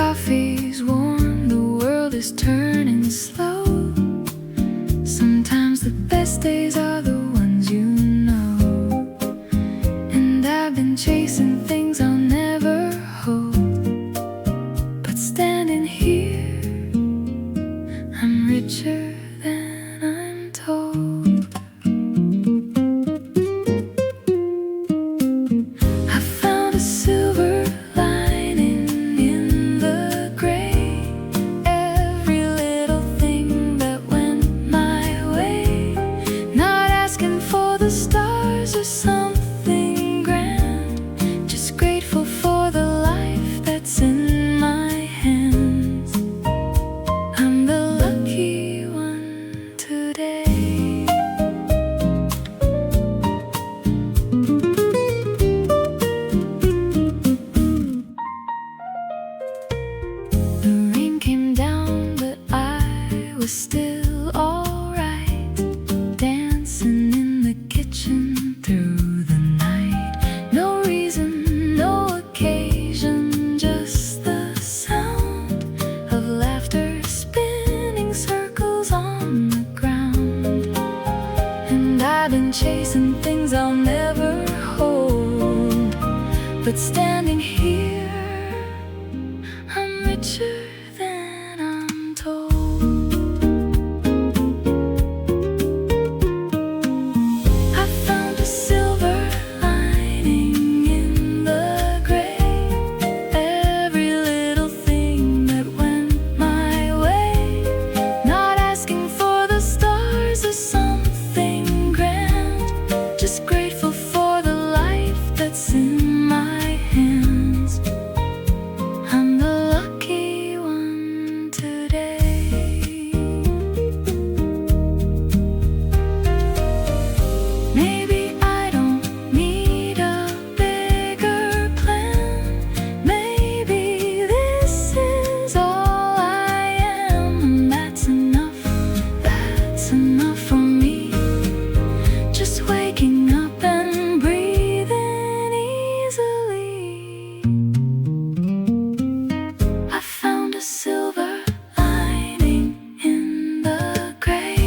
coffee's warm, the world is turning slow. Sometimes the best days are the ones you know. And I've been chasing things I'll never hold, but standing here, I'm richer than I'm told. I found a silver lining in the gray. Every little thing that went my way, not asking for the stars or something grand, just grateful for the life that's in my hands. I'm the lucky one today. The rain came down, but I was still alright, dancing in the kitchen through the night. No reason, no occasion, just the sound of laughter spinning circles on the ground. And I've been chasing things I'll never hold, but standing here, I'm richer than I'm told. I found a silver lining in the gray. Every little thing that went my way, not asking for the stars or something grand, just grateful for the life that's in my hands. I'm the lucky one today. Maybe I don't need a bigger plan. Maybe this is all I am, and that's enough. That's enough for me. Just waking up and breathing easily. I found a silver lining in the gray.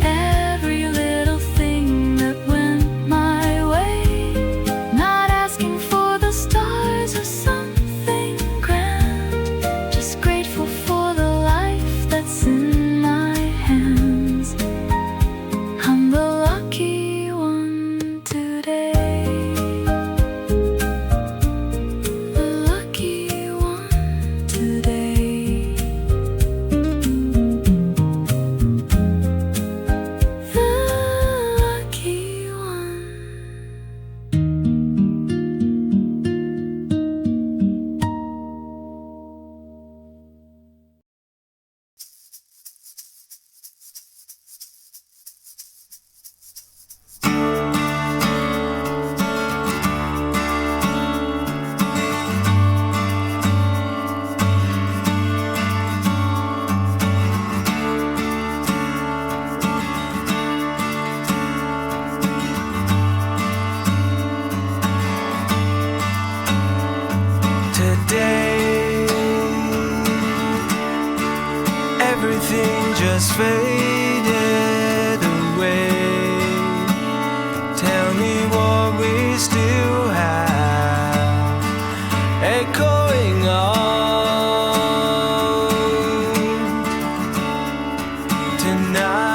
Every little thing that went my way, not asking for the stars or something grand, just grateful for the life that's in my hands. I'm the lucky one today. The lucky one today. The lucky one. Today, everything just faded away. Tell me what we still have echoing on tonight.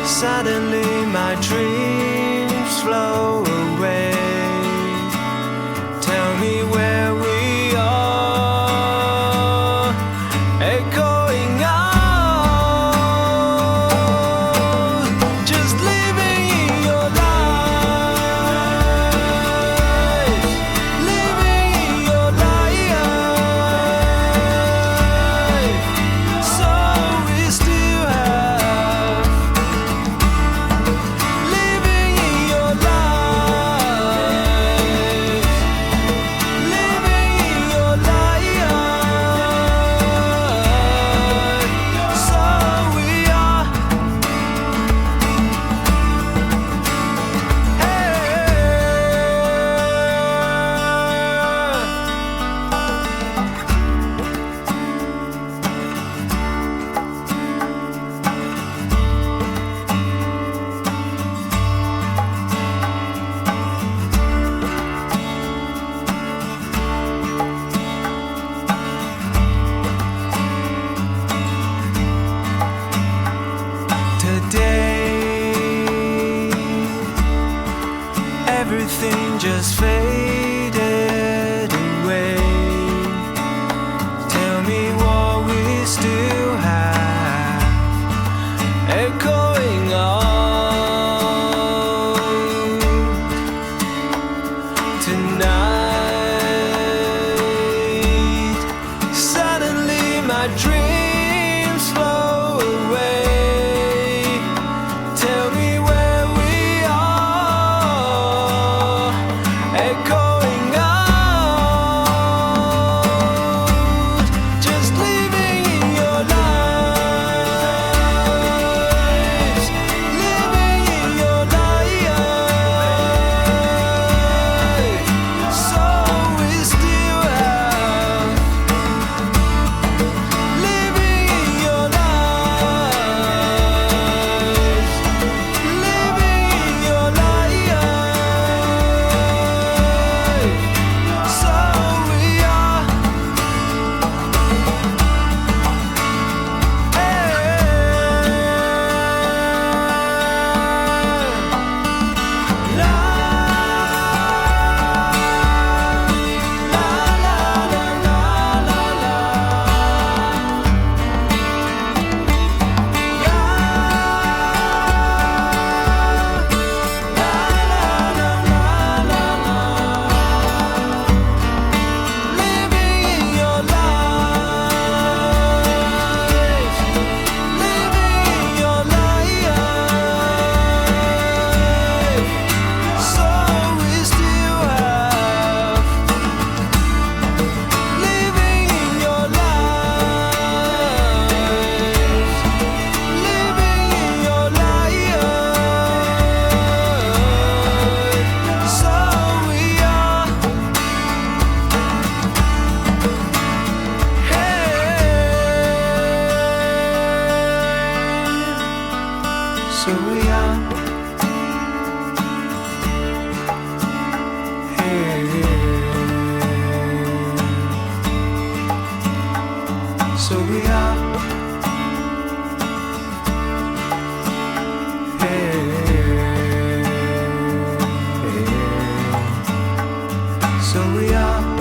Suddenly my dreams flow away. Tell me where we are, echoing on. tonight. Suddenly my dreams flow away. Tell me where we are, echoing out, just living in your lives, living in your life. So we still have living in your lives, living in your life. So we are. So we are. So we are. So we are.